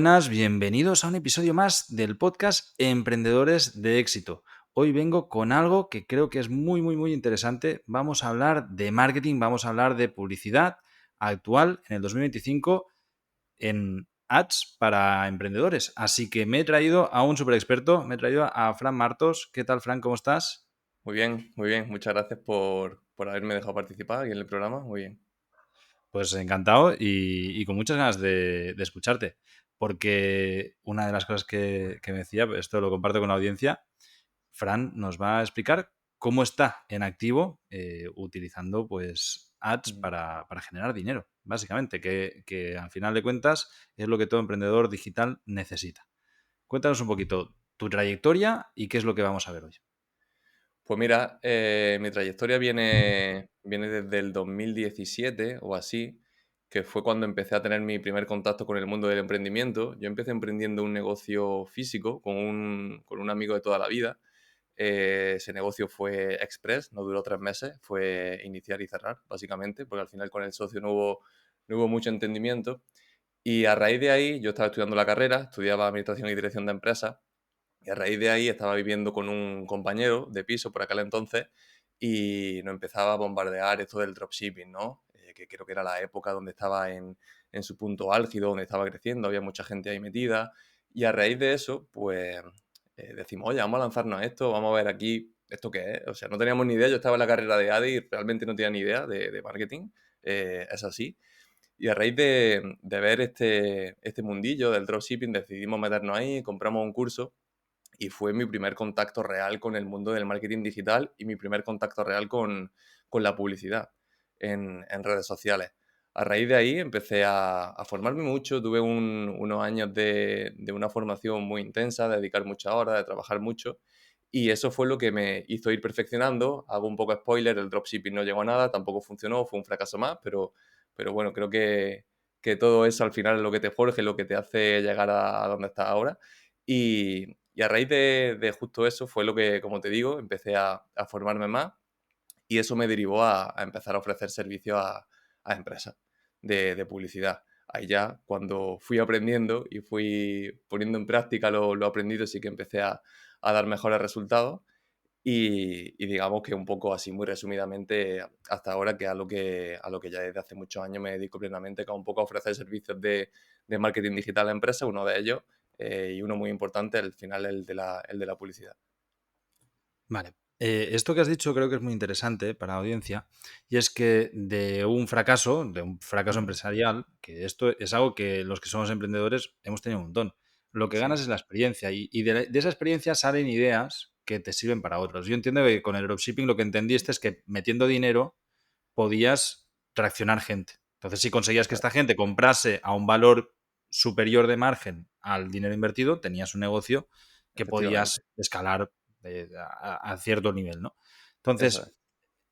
buenas, bienvenidos a un episodio más del podcast Emprendedores de Éxito. Hoy vengo con algo que creo que es muy interesante. Vamos a hablar de marketing, vamos a hablar de publicidad actual en el 2025 en ads para emprendedores. Así que me he traído a un super experto, me he traído a Fran Martos. ¿Qué tal, Fran? ¿Cómo estás? Muy bien, muy bien. Muchas gracias por haberme dejado participar aquí en el programa. Muy bien. Pues encantado y con muchas ganas de escucharte, porque una de las cosas que me decía, esto lo comparto con la audiencia, Fran nos va a explicar cómo está en activo utilizando pues ads Ujú. para generar dinero, básicamente, que al final de cuentas es lo que todo emprendedor digital necesita. Cuéntanos un poquito tu trayectoria y qué es lo que vamos a ver hoy. Pues mira, mi trayectoria viene desde el 2017 o así, que fue cuando empecé a tener mi primer contacto con el mundo del emprendimiento. Yo empecé emprendiendo un negocio físico con un amigo de toda la vida. Ese negocio fue express, no duró 3 meses, fue iniciar y cerrar, básicamente, porque al final con el socio no hubo mucho entendimiento. Y a raíz de ahí, yo estaba estudiando la carrera, estudiaba Administración y Dirección de Empresas, y a raíz de ahí estaba viviendo con un compañero de piso por aquel entonces y nos empezaba a bombardear esto del dropshipping, ¿no? Que creo que era la época donde estaba en su punto álgido, donde estaba creciendo, había mucha gente ahí metida. Y a raíz de eso, pues decimos, oye, vamos a lanzarnos a esto, vamos a ver aquí esto qué es. O sea, no teníamos ni idea, yo estaba en la carrera de ADE y realmente no tenía ni idea de marketing, es así. Y a raíz de ver este mundillo del dropshipping, decidimos meternos ahí, compramos un curso y fue mi primer contacto real con el mundo del marketing digital y mi primer contacto real con la publicidad en redes sociales. A raíz de ahí empecé a formarme mucho, tuve unos años de una formación muy intensa, de dedicar muchas horas, de trabajar mucho, y eso fue lo que me hizo ir perfeccionando. Hago un poco spoiler, el dropshipping no llegó a nada, tampoco funcionó, fue un fracaso más, pero bueno, creo que todo eso al final es lo que te forja, lo que te hace llegar a donde estás ahora. Y a raíz de justo eso fue lo que, como te digo, empecé a formarme más y eso me derivó a empezar a ofrecer servicios a empresas de publicidad. Ahí ya, cuando fui aprendiendo y fui poniendo en práctica lo aprendido, sí que empecé a dar mejores resultados y digamos que un poco así, muy resumidamente, hasta ahora, que a lo que ya desde hace muchos años me dedico plenamente, que es un poco a ofrecer servicios de marketing digital a empresas, uno de ellos, y uno muy importante, al final el de la publicidad. Vale. Esto que has dicho creo que es muy interesante para la audiencia y es que de un fracaso Ujú. empresarial, que esto es algo que los que somos emprendedores hemos tenido un montón. Lo que ganas Sí, es la experiencia y de esa experiencia salen ideas que te sirven para otros. Yo entiendo que con el dropshipping lo que entendiste es que metiendo dinero podías traccionar gente. Entonces, si conseguías que claro, esta gente comprase a un valor superior de margen al dinero invertido, tenías un negocio que efectivamente. podías escalar a cierto nivel, ¿no? Eso Entonces, es.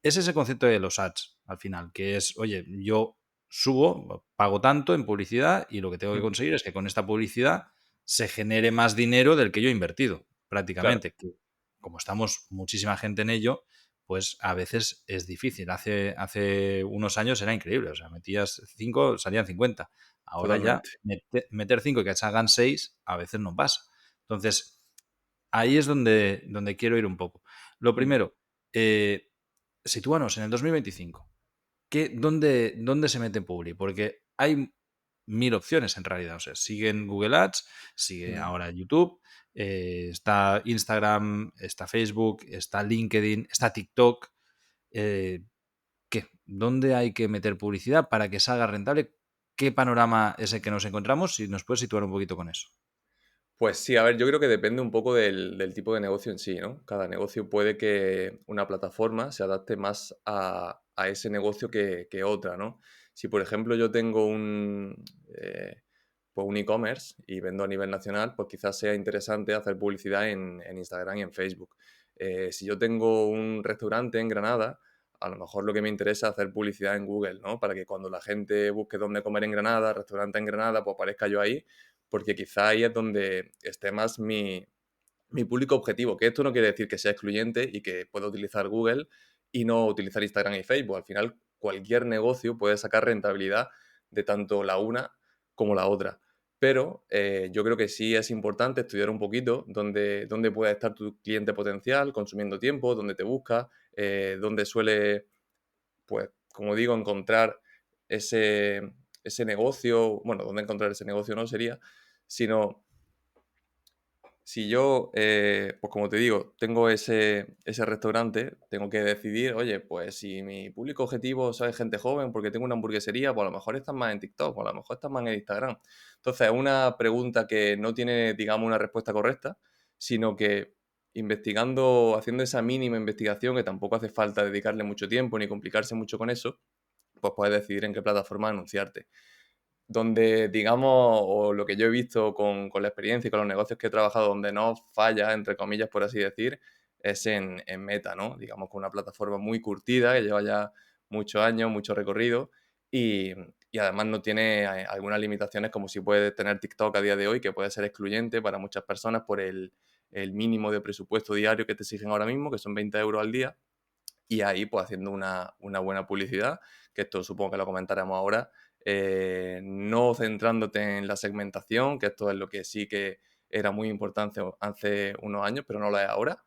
es ese concepto de los ads al final, que es, oye, yo subo, pago tanto en publicidad y lo que tengo que Ujú. conseguir es que con esta publicidad se genere más dinero del que yo he invertido, Claro, prácticamente. Que como estamos muchísima gente en ello, pues a veces es difícil. Hace unos años era increíble, o sea, metías 5, salían 50. Ahora ya totalmente. meter 5 y que salgan 6 a veces no pasa. Entonces, ahí es donde quiero ir un poco. Lo Ujú. primero, eh, sitúanos en el 2025. ¿Dónde se mete Publi? Porque hay mil opciones en realidad. O sea, sigue en Google Ads, sigue Ujú. ahora YouTube, está Instagram, está Facebook, está LinkedIn, está TikTok. Eh, ¿Qué? ¿Dónde hay que meter publicidad para que salga rentable? ¿Qué panorama es el que nos encontramos? Si nos puedes situar un poquito con eso. Pues sí, a ver, yo creo que depende un poco del tipo de negocio en sí, ¿no? Cada negocio puede que una plataforma se adapte más a ese negocio que otra, ¿no? Si, por ejemplo, yo tengo pues un e-commerce y vendo a nivel nacional, pues quizás sea interesante hacer publicidad en Instagram y en Facebook. Si yo tengo un restaurante en Granada, a lo mejor lo que me interesa es hacer publicidad en Google, ¿no? Para que cuando la gente busque dónde comer en Granada, restaurante en Granada, pues aparezca yo ahí porque quizá ahí es donde esté más mi público objetivo, que esto no quiere decir que sea excluyente y que pueda utilizar Google y no utilizar Instagram y Facebook. Al final, cualquier negocio puede sacar rentabilidad de tanto la una como la otra. Pero yo creo que sí es importante estudiar un poquito dónde puede estar tu cliente potencial consumiendo tiempo, dónde te busca, dónde suele, pues, como digo, encontrar ese, ese negocio, bueno, dónde encontrar ese negocio no sería, sino si yo, pues como te digo, tengo ese restaurante, tengo que decidir, oye, pues si mi público objetivo es gente joven porque tengo una hamburguesería, pues a lo mejor están más en TikTok, o a lo mejor están más en Instagram. Entonces, es una pregunta que no tiene, digamos, una respuesta correcta, sino que investigando, haciendo esa mínima investigación, que tampoco hace falta dedicarle mucho tiempo ni complicarse mucho con eso, pues puedes decidir en qué plataforma anunciarte donde, digamos, o lo que yo he visto con la experiencia y con los negocios que he trabajado, donde no falla, entre comillas, por así decir, es en Meta, ¿no? Digamos, con una plataforma muy curtida, que lleva ya muchos años, mucho recorrido, y, y además no tiene algunas limitaciones como si puede tener TikTok a día de hoy, que puede ser excluyente para muchas personas por el mínimo de presupuesto diario que te exigen ahora mismo, que son 20 euros al día, y ahí pues haciendo una buena publicidad, que esto supongo que lo comentaremos ahora, no centrándote en la segmentación, que esto es lo que sí que era muy importante hace unos años, pero no lo es ahora.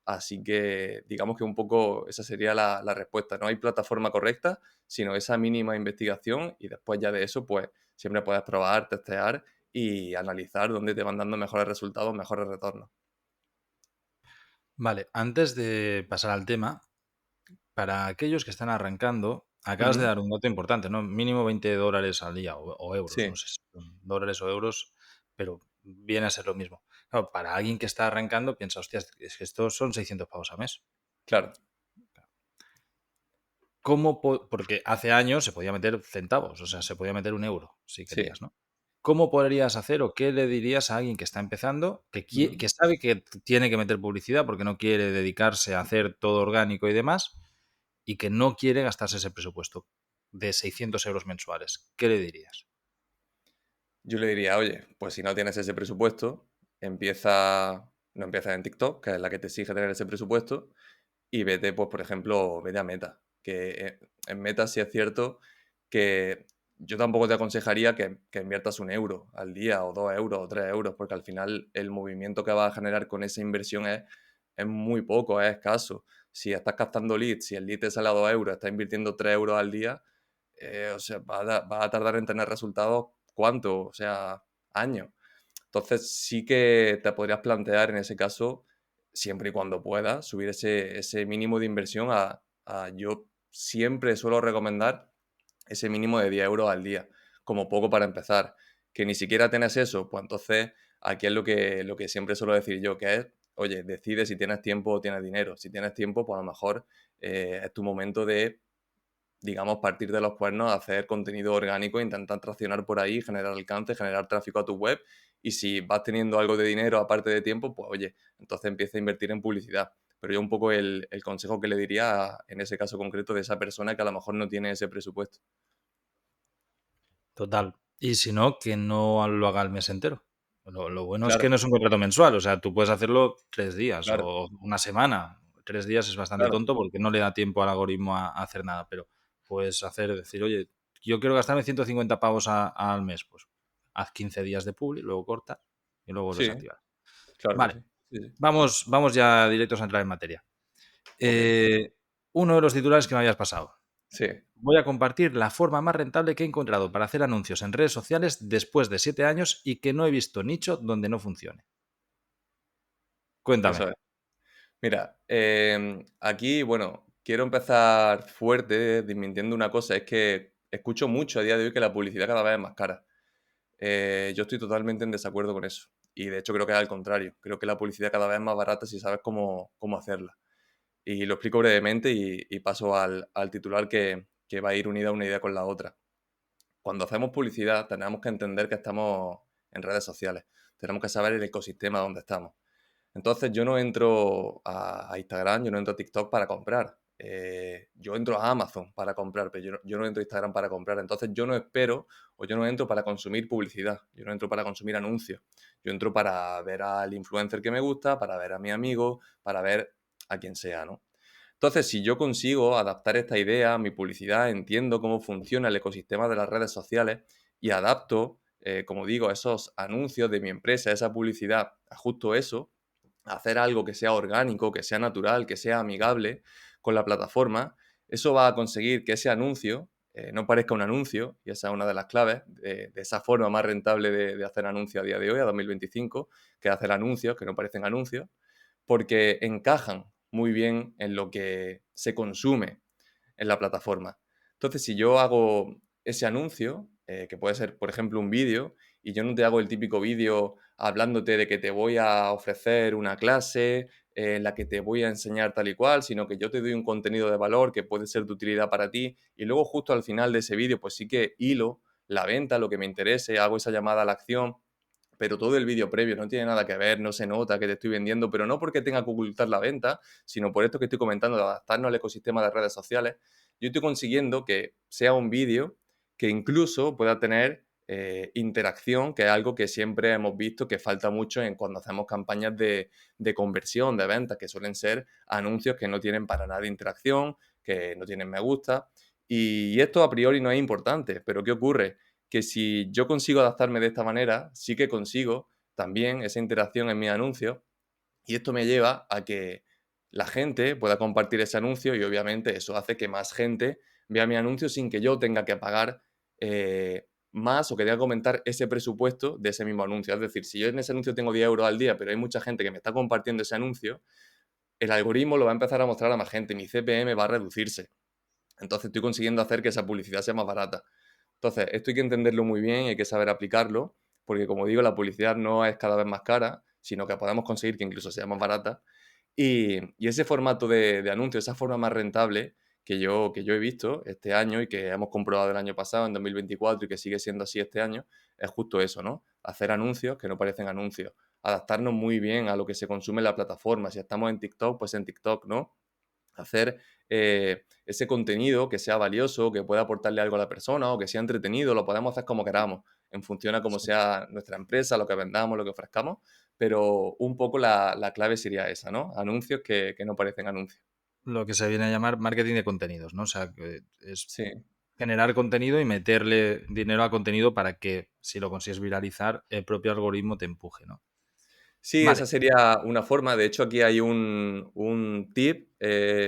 Así que digamos que un poco esa sería la respuesta. No hay plataforma correcta, sino esa mínima investigación y después ya de eso, pues siempre puedes probar, testear y analizar dónde te van dando mejores resultados, mejores retornos. Vale, antes de pasar al tema, para aquellos que están arrancando, acabas de Ujú. dar un dato importante, ¿no? Mínimo $20 al día o euros, no Sí, sé si son dólares o euros, pero viene a ser lo mismo. Claro, para alguien que está arrancando, piensa, hostias, es que estos son 600 pavos a mes. claro, Porque hace años se podía meter centavos, o sea, se podía meter un euro si sí. querías, ¿no? ¿Cómo podrías hacer o qué le dirías a alguien que está empezando, Ujú. que sabe que tiene que meter publicidad porque no quiere dedicarse a hacer todo orgánico y demás y que no quiere gastarse ese presupuesto de 600 euros mensuales? ¿Qué le dirías? Yo le diría, oye, pues si no tienes ese presupuesto, no empiezas en TikTok, que es la que te exige tener ese presupuesto, y vete, pues, por ejemplo, vete a Meta. Que en Meta sí es cierto que yo tampoco te aconsejaría que inviertas 1 euro al día, o 2 euros, o 3 euros, porque al final el movimiento que vas a generar con esa inversión es muy poco, es escaso. Si estás captando leads, si el lead te sale a 2 euros, estás invirtiendo 3 euros al día, o sea, va a tardar en tener resultados, ¿cuánto? O sea, años. Entonces sí que te podrías plantear en ese caso, siempre y cuando puedas, subir ese mínimo de inversión yo siempre suelo recomendar ese mínimo de 10 euros al día, como poco para empezar. Que ni siquiera tienes eso, pues entonces aquí es lo que siempre suelo decir yo, que es, oye, decide si tienes tiempo o tienes dinero. Si tienes tiempo, pues a lo mejor es tu momento de, digamos, partir de los cuernos, hacer contenido orgánico, intentar traccionar por ahí, generar alcance, generar tráfico a tu web. Y si vas teniendo algo de dinero aparte de tiempo, pues oye, entonces empieza a invertir en publicidad. Pero yo un poco el consejo que le diría en ese caso concreto de esa persona que a lo mejor no tiene ese presupuesto. Total. Y si no, que no lo haga el mes entero. Lo bueno es que Claro, no es un contrato mensual, o sea, tú puedes hacerlo 3 días claro, o una semana. 3 días es bastante claro. tonto porque no le da tiempo al algoritmo a hacer nada, pero puedes decir, oye, yo quiero gastarme 150 pavos al mes, pues haz 15 días de publi, luego cortas y luego vuelves a Sí, activar. claro que Vale, sí. Sí, sí. vamos ya directos a entrar en materia. Ok. Eh, Uno de los titulares que me habías pasado. Sí, Voy a compartir la forma más rentable que he encontrado para hacer anuncios en redes sociales después de 7 años y que no he visto nicho donde no funcione. Cuéntame. eso es. Mira, aquí, bueno, quiero empezar fuerte desmintiendo una cosa, es que escucho mucho a día de hoy que la publicidad cada vez es más cara. Yo estoy totalmente en desacuerdo con eso. Y de hecho creo que es al contrario. Creo que la publicidad cada vez es más barata si sabes cómo hacerla. Y lo explico brevemente y paso al titular que va a ir unida una idea con la otra. Cuando hacemos publicidad tenemos que entender que estamos en redes sociales. Tenemos que saber el ecosistema donde estamos. Entonces yo no entro a Instagram, yo no entro a TikTok para comprar. Yo entro a Amazon para comprar, pero yo no entro a Instagram para comprar. Entonces yo no espero o yo no entro para consumir publicidad. Yo no entro para consumir anuncios. Yo entro para ver al influencer que me gusta, para ver a mi amigo, para ver a quien sea, ¿no? Entonces, si yo consigo adaptar esta idea a mi publicidad, entiendo cómo funciona el ecosistema de las redes sociales y adapto como digo, esos anuncios de mi empresa, esa publicidad, a justo eso, hacer algo que sea orgánico, que sea natural, que sea amigable con la plataforma, eso va a conseguir que ese anuncio no parezca un anuncio, y esa es una de las claves de esa forma más rentable de hacer anuncios a día de hoy, a 2025, que es hacer anuncios que no parecen anuncios, porque encajan muy bien en lo que se consume en la plataforma. Entonces, si yo hago ese anuncio, que puede ser, por ejemplo, un vídeo, y yo no te hago el típico vídeo hablándote de que te voy a ofrecer una clase en la que te voy a enseñar tal y cual, sino que yo te doy un contenido de valor que puede ser de utilidad para ti, y luego justo al final de ese vídeo, pues sí que hilo la venta, lo que me interese, hago esa llamada a la acción, pero todo el vídeo previo no tiene nada que ver, no se nota que te estoy vendiendo, pero no porque tenga que ocultar la venta, sino por esto que estoy comentando, de adaptarnos al ecosistema de redes sociales. Yo estoy consiguiendo que sea un vídeo que incluso pueda tener interacción, que es algo que siempre hemos visto que falta mucho en cuando hacemos campañas de conversión, de ventas, que suelen ser anuncios que no tienen para nada interacción, que no tienen me gusta. Y esto a priori no es importante, pero ¿qué ocurre? Que si yo consigo adaptarme de esta manera, sí que consigo también esa interacción en mis anuncios, y esto me lleva a que la gente pueda compartir ese anuncio, y obviamente eso hace que más gente vea mi anuncio sin que yo tenga que pagar más, o que tenga que comentar ese presupuesto de ese mismo anuncio. Es decir, si yo en ese anuncio tengo 10 euros al día, pero hay mucha gente que me está compartiendo ese anuncio, el algoritmo lo va a empezar a mostrar a más gente, mi CPM va a reducirse. Entonces estoy consiguiendo hacer que esa publicidad sea más barata. Entonces, esto hay que entenderlo muy bien y hay que saber aplicarlo, porque como digo, la publicidad no es cada vez más cara, sino que podemos conseguir que incluso sea más barata. Y ese formato de anuncio, esa forma más rentable que yo he visto este año y que hemos comprobado el año pasado, en 2024, y que sigue siendo así este año, es justo eso, ¿no? Hacer anuncios que no parecen anuncios, adaptarnos muy bien a lo que se consume en la plataforma. Si estamos en TikTok, pues en TikTok, ¿no? Hacer ese contenido que sea valioso, que pueda aportarle algo a la persona o que sea entretenido, lo podemos hacer como queramos, en función a cómo Sí. sea nuestra empresa, lo que vendamos, lo que ofrezcamos, pero un poco la clave sería esa, ¿no? Anuncios que no parecen anuncios. Lo que se viene a llamar marketing de contenidos, ¿no? O sea, que es Sí. generar contenido y meterle dinero al contenido para que, si lo consigues viralizar, el propio algoritmo te empuje, ¿no? Sí, esa Vale. sería una forma. De hecho, aquí hay un tip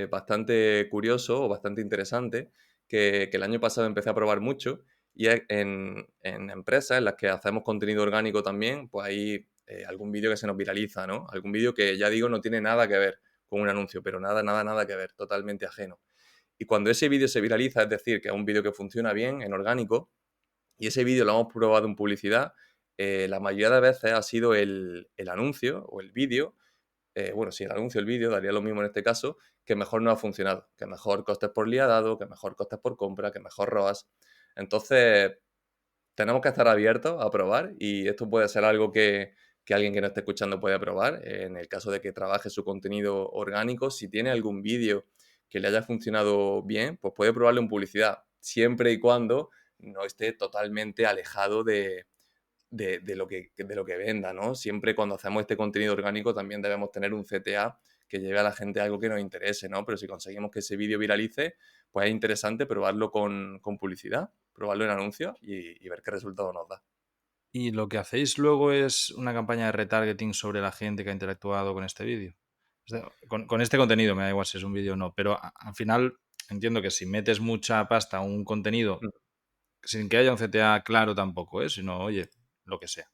bastante curioso o bastante interesante que el año pasado empecé a probar mucho, y es en empresas en las que hacemos contenido orgánico también, pues hay algún vídeo que se nos viraliza, ¿no? Algún vídeo que ya digo no tiene nada que ver con un anuncio, pero nada, nada, nada que ver, totalmente ajeno. Y cuando ese vídeo se viraliza, es decir, que es un vídeo que funciona bien en orgánico, y ese vídeo lo hemos probado en publicidad, la mayoría de veces ha sido el anuncio o el vídeo, bueno, sí, el anuncio, el vídeo, daría lo mismo en este caso, que mejor no ha funcionado, que mejor costes por día dado, que mejor costes por compra, que mejor ROAS. Entonces, tenemos que estar abiertos a probar, y esto puede ser algo que alguien que no esté escuchando puede probar. En el caso de que trabaje su contenido orgánico, si tiene algún vídeo que le haya funcionado bien, pues puede probarlo en publicidad, siempre y cuando no esté totalmente alejado de lo que venda, ¿no? Siempre cuando hacemos este contenido orgánico también debemos tener un CTA que lleve a la gente a algo que nos interese, ¿no? Pero si conseguimos que ese vídeo viralice, pues es interesante probarlo con publicidad, probarlo en anuncios y ver qué resultado nos da. Y lo que hacéis luego es una campaña de retargeting sobre la gente que ha interactuado con este vídeo. O sea, con este contenido, me da igual si es un vídeo o no, pero al final entiendo que si metes mucha pasta a un contenido Mm. sin que haya un CTA claro tampoco, ¿eh? Sino, oye, lo que sea.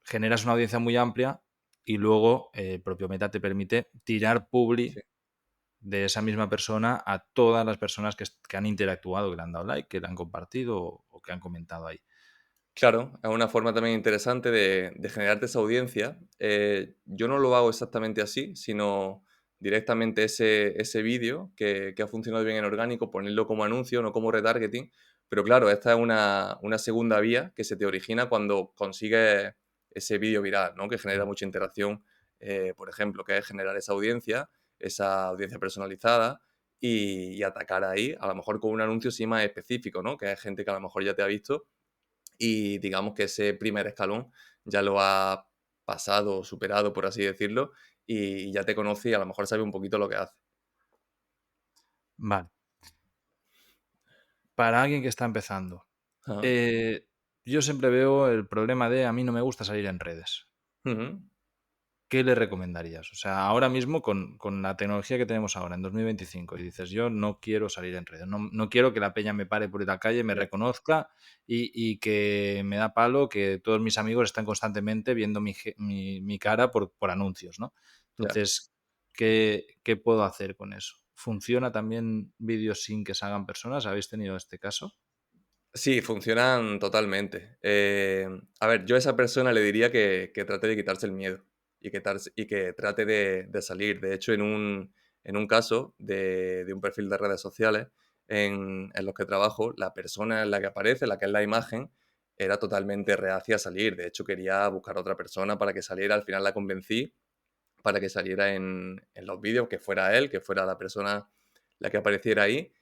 Generas una audiencia muy amplia y luego el propio Meta te permite tirar publi Sí. de esa misma persona a todas las personas que han interactuado, que le han dado like, que le han compartido o que han comentado ahí. Claro, es una forma también interesante de generarte esa audiencia. Yo no lo hago exactamente así, sino directamente ese vídeo que ha funcionado bien en orgánico, ponerlo como anuncio, no como retargeting. Pero claro, esta es una segunda vía que se te origina cuando consigues ese vídeo viral, ¿no? Que genera Mm. mucha interacción, por ejemplo, que es generar esa audiencia personalizada, y atacar ahí, a lo mejor con un anuncio sí más específico, ¿no? Que es gente que a lo mejor ya te ha visto, y digamos que ese primer escalón ya lo ha pasado, superado, por así decirlo, y ya te conoce y a lo mejor sabe un poquito lo que hace. Vale. Para alguien que está empezando, Ajá. eh, yo siempre veo el problema de a mí no me gusta salir en redes. Ujú. ¿Qué le recomendarías? O sea, ahora mismo con la tecnología que tenemos ahora, en 2025, y dices, yo no quiero salir en redes, no quiero que la peña me pare por la calle, me Ya, reconozca y que me da palo que todos mis amigos están constantemente viendo mi cara por anuncios, ¿no? ya. Entonces, ¿qué puedo hacer con eso? ¿Funciona también vídeos sin que se hagan personas? ¿Habéis tenido este caso? Sí, funcionan totalmente. A ver, yo a esa persona le diría que trate de quitarse el miedo y que trate de salir. De hecho, en un caso de un perfil de redes sociales en los que trabajo, la persona en la que aparece, la que es la imagen, era totalmente reacia a salir. De hecho, quería buscar a otra persona para que saliera. Al final la convencí para que saliera en los vídeos, que fuera él, que fuera la persona la que apareciera ahí.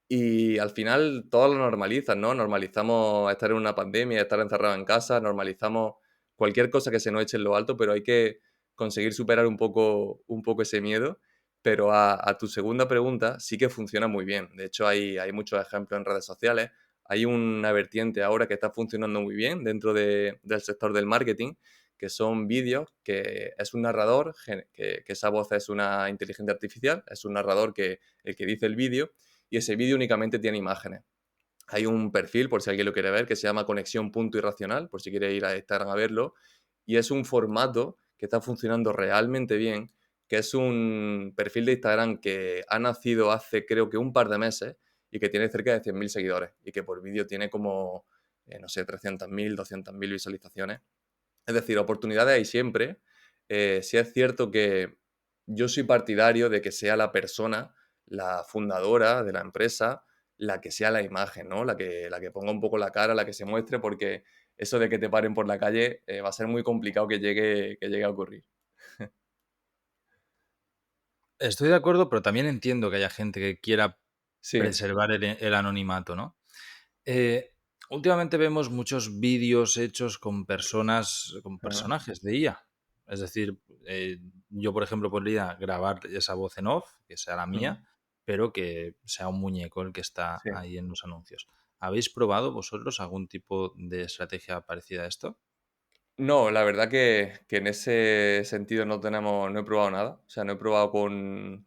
Y al final todo lo normalizan, ¿no? Normalizamos estar en una pandemia, estar encerrado en casa, normalizamos cualquier cosa que se nos eche en lo alto, pero hay que conseguir superar un poco ese miedo. Pero a tu segunda pregunta, sí que funciona muy bien. De hecho, hay muchos ejemplos en redes sociales. Hay una vertiente ahora que está funcionando muy bien dentro del sector del marketing, que son vídeos que es un narrador, que esa voz es una inteligencia artificial, es un narrador el que dice el vídeo, y ese vídeo únicamente tiene imágenes. Hay un perfil, por si alguien lo quiere ver, que se llama Conexión Punto Irracional, por si quiere ir a Instagram a verlo, y es un formato que está funcionando realmente bien, que es un perfil de Instagram que ha nacido hace creo que un par de meses y que tiene cerca de 100.000 seguidores y que por vídeo tiene como, no sé, 300.000, 200.000 visualizaciones. Es decir, oportunidades hay siempre. Sí es cierto que yo soy partidario de que sea la persona, la fundadora de la empresa, la que sea la imagen, ¿no? La que ponga un poco la cara, la que se muestre, porque eso de que te paren por la calle va a ser muy complicado que llegue a ocurrir. Estoy de acuerdo, pero también entiendo que haya gente que quiera Sí. preservar el anonimato, ¿no? Eh, últimamente vemos muchos vídeos hechos con personas, con Ajá. personajes de IA. Es decir, yo, por ejemplo, podría grabar esa voz en off, que sea la Ujú. mía, pero que sea un muñeco el que está Sí. ahí en los anuncios. ¿Habéis probado vosotros algún tipo de estrategia parecida a esto? No, la verdad que en ese sentido no he probado nada. O sea, no he probado con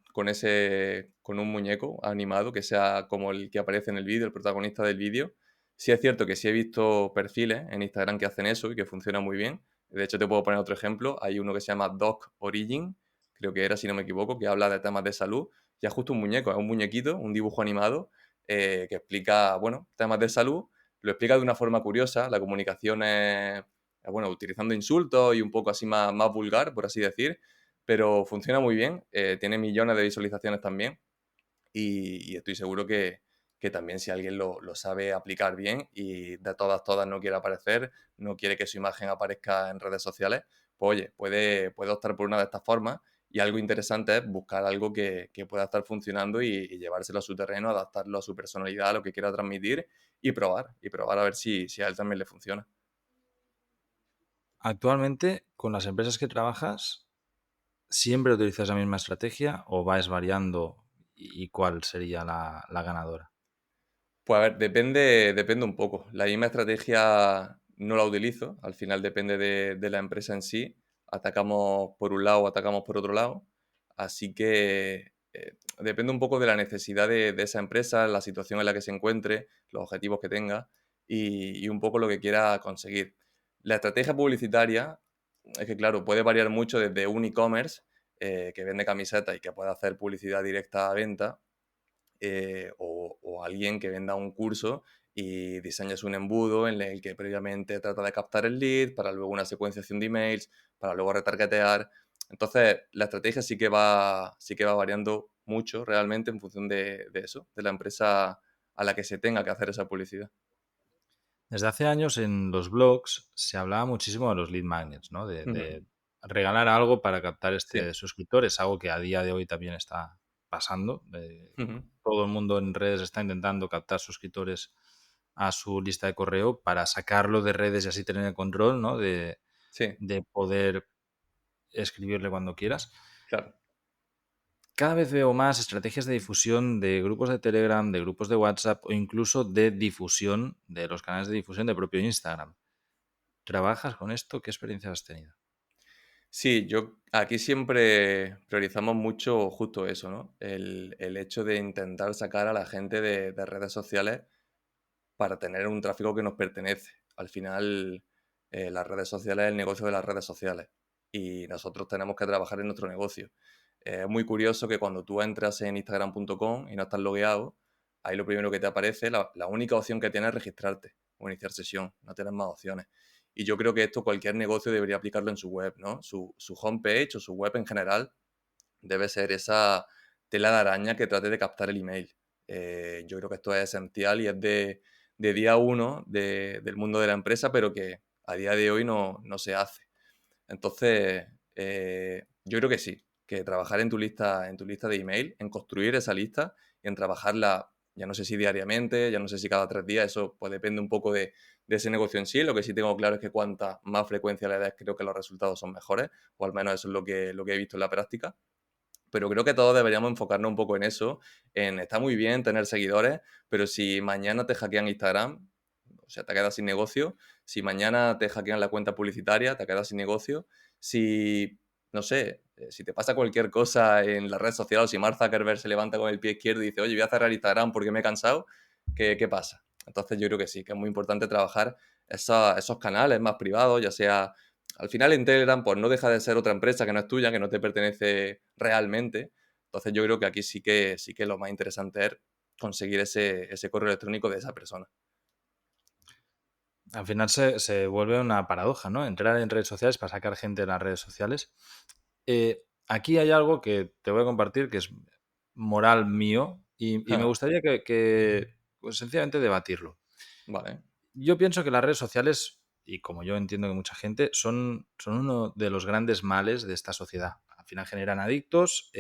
un muñeco animado que sea como el que aparece en el vídeo, el protagonista del vídeo. Sí es cierto que sí he visto perfiles en Instagram que hacen eso y que funciona muy bien. De hecho, te puedo poner otro ejemplo. Hay uno que se llama Doc Origin, creo que era, si no me equivoco, que habla de temas de salud. Y es justo un muñeco, es un muñequito, un dibujo animado que explica, bueno, temas de salud. Lo explica de una forma curiosa. La comunicación es bueno, utilizando insultos y un poco así más vulgar, por así decir, pero funciona muy bien, tiene millones de visualizaciones también y estoy seguro que también si alguien lo sabe aplicar bien y de todas no quiere aparecer, no quiere que su imagen aparezca en redes sociales, pues oye, puede optar por una de estas formas y algo interesante es buscar algo que pueda estar funcionando y llevárselo a su terreno, adaptarlo a su personalidad, a lo que quiera transmitir y probar a ver si a él también le funciona. Actualmente, con las empresas que trabajas, ¿siempre utilizas la misma estrategia o vais variando y cuál sería la ganadora? Pues a ver, depende un poco. La misma estrategia no la utilizo, al final depende de la empresa en sí. Atacamos por un lado o atacamos por otro lado. Así que depende un poco de la necesidad de esa empresa, la situación en la que se encuentre, los objetivos que tenga y un poco lo que quiera conseguir. La estrategia publicitaria es que, claro, puede variar mucho desde un e-commerce que vende camisetas y que puede hacer publicidad directa a venta o alguien que venda un curso y diseñes un embudo en el que previamente trata de captar el lead, para luego una secuenciación de emails, para luego retargetear. Entonces, la estrategia sí que va variando mucho realmente en función de eso, de la empresa a la que se tenga que hacer esa publicidad. Desde hace años en los blogs se hablaba muchísimo de los lead magnets, ¿no? Ujú. De regalar algo para captar Sí. suscriptores, algo que a día de hoy también está pasando. Ujú. Todo el mundo en redes está intentando captar suscriptores a su lista de correo para sacarlo de redes y así tener el control, ¿no? Sí, De poder escribirle cuando quieras. claro. cada vez veo más estrategias de difusión de grupos de Telegram, de grupos de WhatsApp o incluso de difusión de los canales de difusión de propio Instagram. ¿Trabajas con esto? ¿Qué experiencia has tenido? Sí, yo aquí siempre priorizamos mucho justo eso, ¿no? El hecho de intentar sacar a la gente de redes sociales para tener un tráfico que nos pertenece. Al final, las redes sociales es el negocio de las redes sociales y nosotros tenemos que trabajar en nuestro negocio. Es muy curioso que cuando tú entras en instagram.com y no estás logueado, ahí lo primero que te aparece, la única opción que tienes es registrarte o iniciar sesión, no tienes más opciones. Y yo creo que esto cualquier negocio debería aplicarlo en su web, ¿no? Su homepage o su web en general debe ser esa tela de araña que trate de captar el email. Yo creo que esto es esencial y es de día uno del mundo de la empresa, pero que a día de hoy no se hace. Entonces, yo creo que sí, que trabajar en tu lista de email, en construir esa lista y en trabajarla, ya no sé si diariamente, ya no sé si cada 3 días, eso pues depende un poco de ese negocio en sí. Lo que sí tengo claro es que cuanta más frecuencia le des, creo que los resultados son mejores, o al menos eso es lo que he visto en la práctica. Pero creo que todos deberíamos enfocarnos un poco en eso, en está muy bien tener seguidores, pero si mañana te hackean Instagram, o sea, te quedas sin negocio. Si mañana te hackean la cuenta publicitaria, te quedas sin negocio. Si, no sé, si te pasa cualquier cosa en la red social o si Mark Zuckerberg se levanta con el pie izquierdo y dice, oye, voy a cerrar Instagram porque me he cansado, ¿qué pasa? Entonces yo creo que sí, que es muy importante trabajar esos canales más privados, ya sea al final en Telegram, pues no deja de ser otra empresa que no es tuya, que no te pertenece realmente. Entonces yo creo que aquí sí que lo más interesante es conseguir ese correo electrónico de esa persona. Al final se vuelve una paradoja, ¿no? Entrar en redes sociales para sacar gente de las redes sociales. Aquí hay algo que te voy a compartir que es moral mío y me Ja, gustaría que, pues, sencillamente debatirlo. vale. Yo pienso que las redes sociales, y como yo entiendo que mucha gente, son uno de los grandes males de esta sociedad. Al final generan adictos,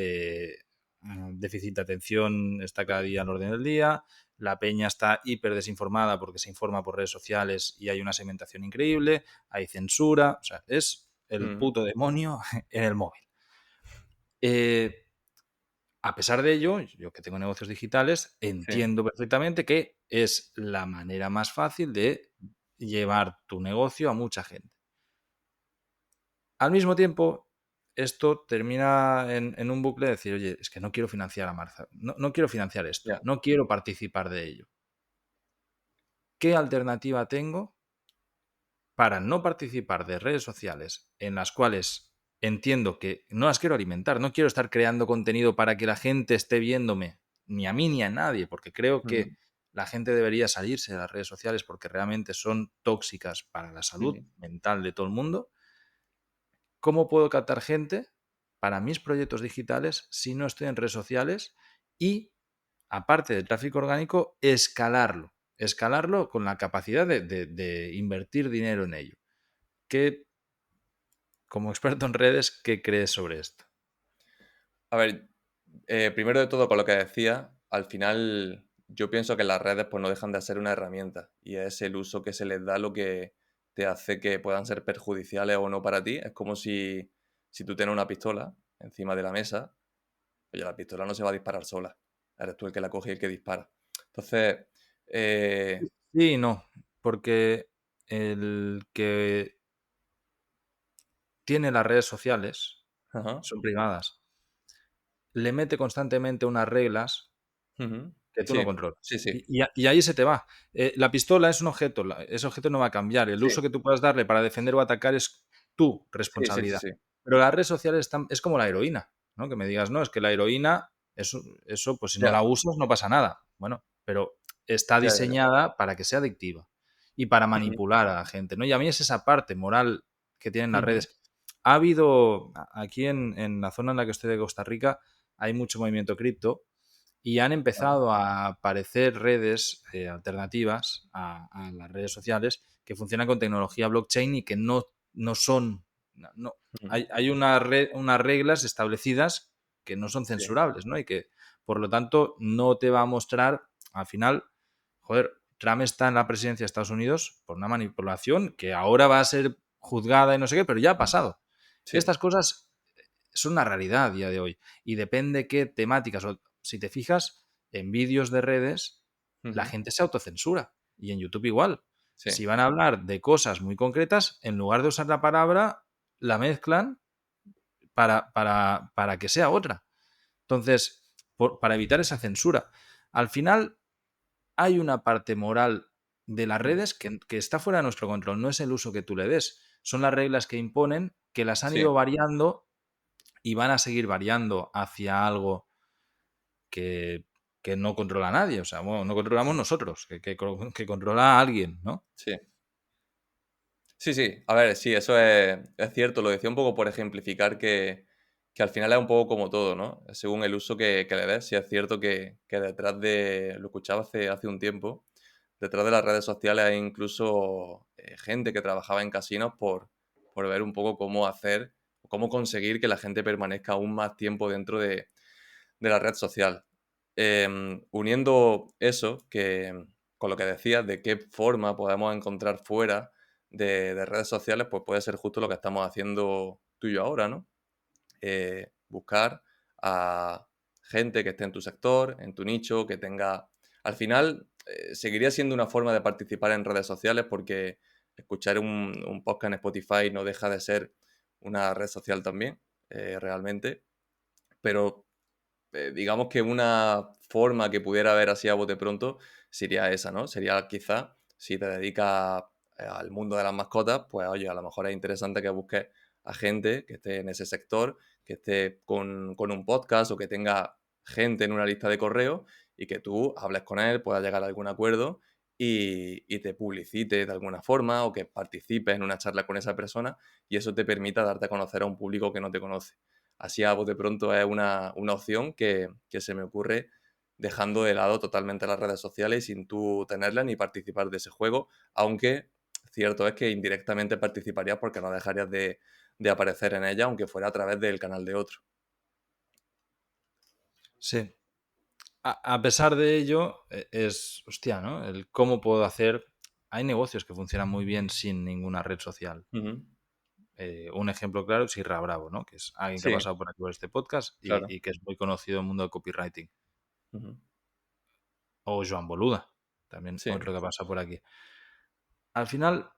déficit de atención está cada día al orden del día, la peña está hiper desinformada porque se informa por redes sociales y hay una segmentación increíble, hay censura, o sea, es el Mm, puto demonio en el móvil. Eh, a pesar de ello, yo que tengo negocios digitales, sí, entiendo perfectamente que es la manera más fácil de llevar tu negocio a mucha gente. Al mismo tiempo, esto termina en un bucle de decir, oye, es que no quiero financiar a Marza, no quiero financiar esto, ya. no quiero participar de ello. ¿Qué alternativa tengo para no participar de redes sociales en las cuales entiendo que no las quiero alimentar, no quiero estar creando contenido para que la gente esté viéndome, ni a mí ni a nadie, porque creo Mm, que la gente debería salirse de las redes sociales porque realmente son tóxicas para la salud sí. mental de todo el mundo? ¿Cómo puedo captar gente para mis proyectos digitales si no estoy en redes sociales? Y, aparte del tráfico orgánico, escalarlo. Escalarlo con la capacidad de invertir dinero en ello. ¿Qué, como experto en redes, qué crees sobre esto? A ver, primero de todo, con lo que decía, al final yo pienso que las redes pues no dejan de ser una herramienta y es el uso que se les da lo que te hace que puedan ser perjudiciales o no para ti. Es como si tú tienes una pistola encima de la mesa. Oye, la pistola no se va a disparar sola. Eres tú el que la coge y el que dispara. Entonces, Sí y no, porque el que tiene las redes sociales, ajá, son privadas, le mete constantemente unas reglas ujú, que tú no sí, controlas. sí, sí, Y ahí se te va. La pistola es un objeto, ese objeto no va a cambiar. El sí, uso que tú puedas darle para defender o atacar es tu sí, sí, sí, responsabilidad. sí, Pero las redes sociales es como la heroína, ¿no? Que me digas, no, es que la heroína, eso, pues si no ya, la usas no pasa nada. Bueno, pero está ya, ya, ya. diseñada para que sea adictiva y para Ujú, manipular a la gente, ¿no? Y a mí es esa parte moral que tienen las ujú, redes. Ha habido, aquí en la zona en la que estoy de Costa Rica, hay mucho movimiento cripto y han vale, empezado a aparecer redes alternativas a las redes sociales que funcionan con tecnología blockchain y que no son... ujú, hay unas reglas establecidas que no son sí, censurables, ¿no? Y que, por lo tanto, no te va a mostrar, al final, joder, Trump está en la presidencia de Estados Unidos por una manipulación que ahora va a ser juzgada y no sé qué, pero ya ha pasado. sí, Estas cosas es una realidad a día de hoy. Y depende qué temáticas, o si te fijas, en vídeos de redes, la Ujú. gente se autocensura. Y en YouTube igual. Sí, Si van a hablar de cosas muy concretas, en lugar de usar la palabra, la mezclan para que sea otra. Entonces, para evitar esa censura. Al final, hay una parte moral de las mm, redes que está fuera de nuestro control. No es el uso que tú le des. Son las reglas que imponen, que las han sí, ido variando y van a seguir variando hacia algo que, que no controla nadie. O sea, bueno, no controlamos nosotros, que controla a alguien, ¿no? sí. Sí, sí, a ver, sí, eso es cierto. Lo decía un poco por ejemplificar que al final es un poco como todo, ¿no? Según el uso que le des. Sí es cierto que detrás de, lo escuchaba hace un tiempo, detrás de las redes sociales hay incluso gente que trabajaba en casinos por ver un poco cómo hacer, cómo conseguir que la gente permanezca aún más tiempo dentro de la red social. Uniendo eso con lo que decías de qué forma podemos encontrar fuera de redes sociales, pues puede ser justo lo que estamos haciendo tú y yo ahora, ¿no? Buscar a gente que esté en tu sector, en tu nicho, que tenga... Al final, seguiría siendo una forma de participar en redes sociales porque escuchar un podcast en Spotify no deja de ser una red social también, realmente, pero digamos que una forma que pudiera haber así a bote pronto sería esa, ¿no? Sería quizá, si te dedicas al mundo de las mascotas, pues oye, a lo mejor es interesante que busques a gente que esté en ese sector, que esté con un podcast o que tenga gente en una lista de correo y que tú hables con él, puedas llegar a algún acuerdo y te publicite de alguna forma o que participes en una charla con esa persona y eso te permita darte a conocer a un público que no te conoce. Así a bote pronto es una opción que se me ocurre dejando de lado totalmente las redes sociales sin tú tenerlas ni participar de ese juego, aunque cierto es que indirectamente participarías porque no dejarías de aparecer en ella, aunque fuera a través del canal de otro. Sí. A pesar de ello, hostia, ¿no? El cómo puedo hacer... Hay negocios que funcionan muy bien sin ninguna red social. Ujú. Un ejemplo claro es Irra Bravo, ¿no? Que es alguien que ha Sí, pasado por aquí por este podcast claro. y que es muy conocido en el mundo del copywriting. Ujú. O Joan Boluda, también Sí. otro que ha pasado por aquí. Al final,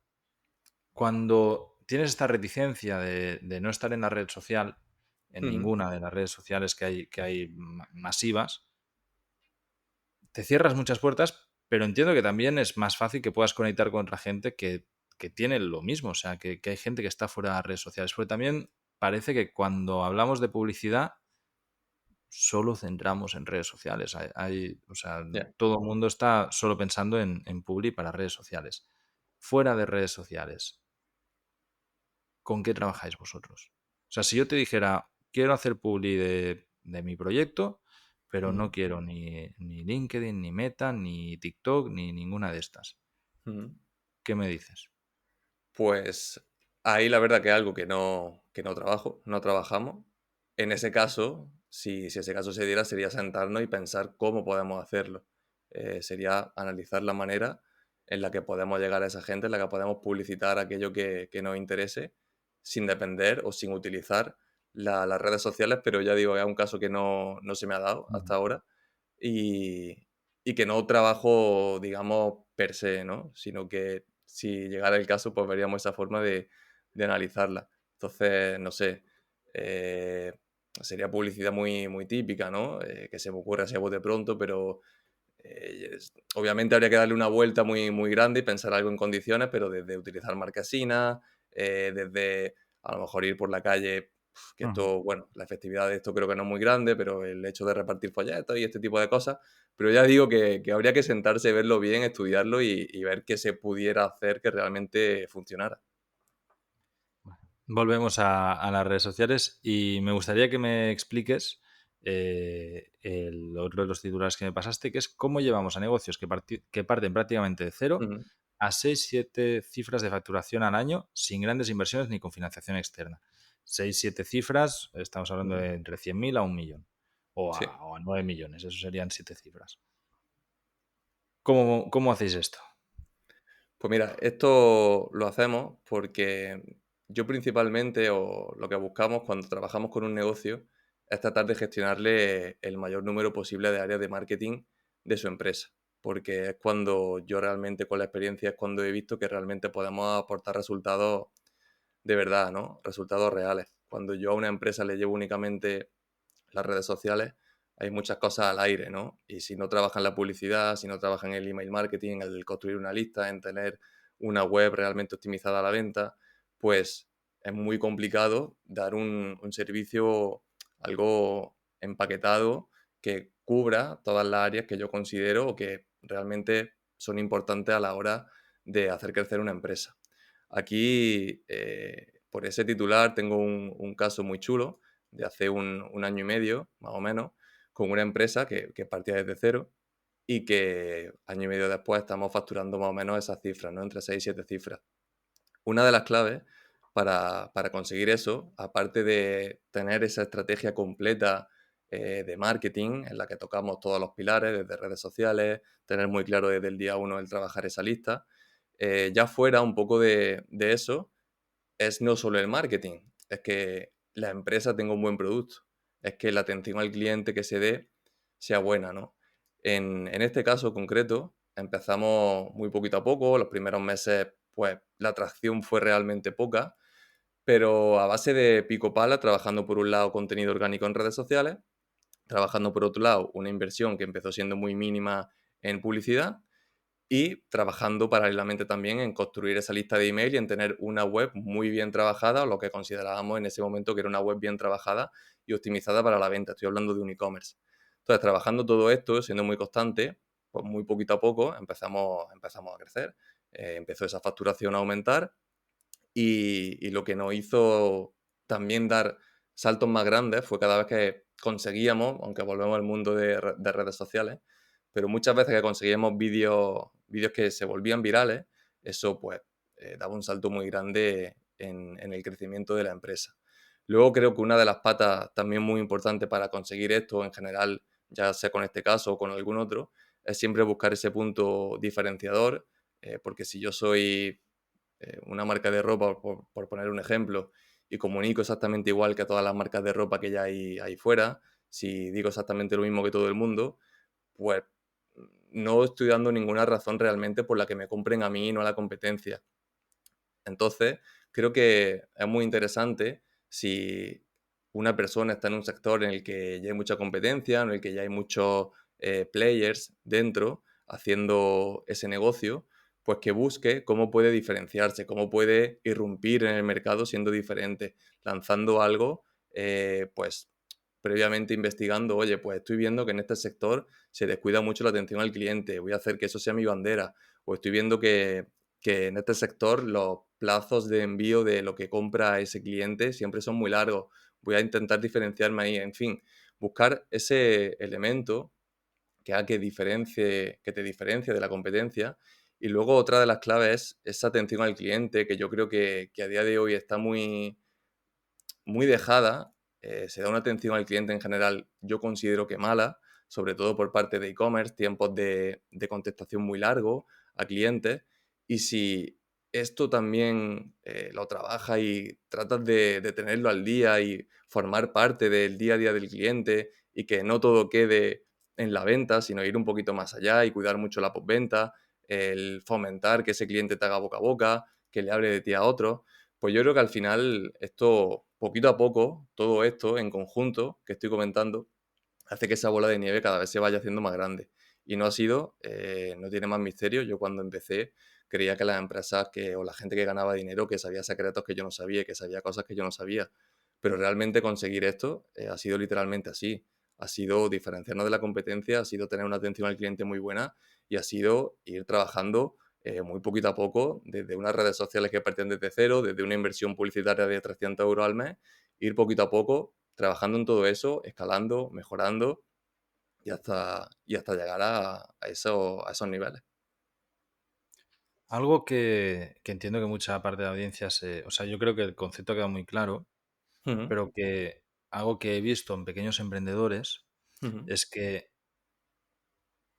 cuando tienes esta reticencia de no estar en la red social, en Ujú. ninguna de las redes sociales que hay masivas, te cierras muchas puertas, pero entiendo que también es más fácil que puedas conectar con otra gente que tiene lo mismo, o sea, que hay gente que está fuera de las redes sociales. Porque también parece que cuando hablamos de publicidad, solo centramos en redes sociales. O sea, Ya. todo el mundo está solo pensando en Publi para redes sociales. Fuera de redes sociales, ¿con qué trabajáis vosotros? O sea, si yo te dijera, quiero hacer Publi de mi proyecto, pero Ujú. no quiero ni LinkedIn, ni Meta, ni TikTok, ni ninguna de estas. Ujú. ¿Qué me dices? Pues ahí la verdad que es algo que no trabajo, no trabajamos. En ese caso, si ese caso se diera, sería sentarnos y pensar cómo podemos hacerlo. Sería analizar la manera en la que podemos llegar a esa gente, en la que podemos publicitar aquello que nos interese, sin depender o sin utilizar las redes sociales, pero ya digo, es un caso que no se me ha dado Ujú. hasta ahora y que no trabajo, digamos, per se, ¿no? Sino que si llegara el caso, pues veríamos esa forma de analizarla. Entonces, no sé, eh, sería publicidad muy, muy típica, ¿no? Que se me ocurre así a bote pronto, pero obviamente habría que darle una vuelta muy, muy grande y pensar algo en condiciones, pero desde utilizar marquesinas, desde a lo mejor ir por la calle, que Ujú. esto, bueno, la efectividad de esto creo que no es muy grande, pero el hecho de repartir folletos y este tipo de cosas, pero ya digo que habría que sentarse, verlo bien, estudiarlo y ver qué se pudiera hacer que realmente funcionara. Volvemos a las redes sociales y me gustaría que me expliques el otro de los titulares que me pasaste, que es cómo llevamos a negocios que parten prácticamente de cero Ujú. a 6 7 cifras de facturación al año sin grandes inversiones ni con financiación externa. 6 7 cifras, estamos hablando Ujú. de entre 100.000 a 1 millón Sí. o a 9 millones, eso serían 7 cifras. ¿Cómo hacéis esto? Pues mira, esto lo hacemos porque yo principalmente, o lo que buscamos cuando trabajamos con un negocio, es tratar de gestionarle el mayor número posible de áreas de marketing de su empresa, porque es cuando yo realmente, con la experiencia, es cuando he visto que realmente podemos aportar resultados de verdad, ¿no? Resultados reales. Cuando yo a una empresa le llevo únicamente las redes sociales, hay muchas cosas al aire, ¿no? Y si no trabajan la publicidad, si no trabajan el email marketing, en el construir una lista, en tener una web realmente optimizada a la venta, pues es muy complicado dar un servicio algo empaquetado que cubra todas las áreas que yo considero o que realmente son importantes a la hora de hacer crecer una empresa. Aquí, por ese titular, tengo un caso muy chulo de hace un año y medio, más o menos, con una empresa que partía desde cero y que año y medio después estamos facturando más o menos esas cifras, ¿no? Entre 6 y 7 cifras. Una de las claves para conseguir eso, aparte de tener esa estrategia completa de marketing en la que tocamos todos los pilares, desde redes sociales, tener muy claro desde el día uno el trabajar esa lista, ya fuera un poco de eso, es no solo el marketing, es que la empresa tenga un buen producto, es que la atención al cliente que se dé sea buena, ¿no? En este caso concreto, empezamos muy poquito a poco, los primeros meses, pues la atracción fue realmente poca, pero a base de pico pala, trabajando por un lado contenido orgánico en redes sociales, trabajando por otro lado una inversión que empezó siendo muy mínima en publicidad y trabajando paralelamente también en construir esa lista de email y en tener una web muy bien trabajada, o lo que considerábamos en ese momento que era una web bien trabajada y optimizada para la venta. Estoy hablando de un e-commerce. Entonces, trabajando todo esto, siendo muy constante, pues muy poquito a poco empezamos a crecer. Empezó esa facturación a aumentar y lo que nos hizo también dar saltos más grandes fue cada vez que conseguíamos, aunque volvemos al mundo de redes sociales, pero muchas veces que conseguíamos vídeos que se volvían virales, eso pues daba un salto muy grande en el crecimiento de la empresa. Luego creo que una de las patas también muy importante para conseguir esto en general, ya sea con este caso o con algún otro, es siempre buscar ese punto diferenciador, porque si yo soy una marca de ropa, por poner un ejemplo, y comunico exactamente igual que todas las marcas de ropa que ya hay ahí fuera, si digo exactamente lo mismo que todo el mundo, pues no estoy dando ninguna razón realmente por la que me compren a mí y no a la competencia. Entonces, creo que es muy interesante si una persona está en un sector en el que ya hay mucha competencia, en el que ya hay muchos players dentro haciendo ese negocio, pues que busque cómo puede diferenciarse, cómo puede irrumpir en el mercado siendo diferente, lanzando algo, pues previamente investigando, oye, pues estoy viendo que en este sector se descuida mucho la atención al cliente, voy a hacer que eso sea mi bandera, o estoy viendo que en este sector los plazos de envío de lo que compra ese cliente siempre son muy largos. Voy a intentar diferenciarme ahí, en fin, buscar ese elemento que haga que te diferencie de la competencia. Y luego otra de las claves es esa atención al cliente, que yo creo que a día de hoy está muy dejada. Se da una atención al cliente en general, yo considero que mala, sobre todo por parte de e-commerce, tiempos de contestación muy largos a clientes. Y si esto también lo trabajas y tratas de tenerlo al día y formar parte del día a día del cliente y que no todo quede en la venta, sino ir un poquito más allá y cuidar mucho la postventa, el fomentar que ese cliente te haga boca a boca, que le hable de ti a otros, pues yo creo que al final esto, poquito a poco, todo esto en conjunto que estoy comentando, hace que esa bola de nieve cada vez se vaya haciendo más grande. Y no ha sido, no tiene más misterio. Yo cuando empecé creía que las empresas o la gente que ganaba dinero, que sabía secretos que yo no sabía, que sabía cosas que yo no sabía. Pero realmente conseguir esto ha sido literalmente así. Ha sido diferenciarnos de la competencia, ha sido tener una atención al cliente muy buena y ha sido ir trabajando muy poquito a poco, desde unas redes sociales que partían desde cero, desde una inversión publicitaria de 300 euros al mes, ir poquito a poco trabajando en todo eso, escalando, mejorando y hasta llegar a esos niveles. Algo que entiendo que mucha parte de la audiencia o sea, yo creo que el concepto ha quedado muy claro, Ujú, pero que algo que he visto en pequeños emprendedores ujú, es que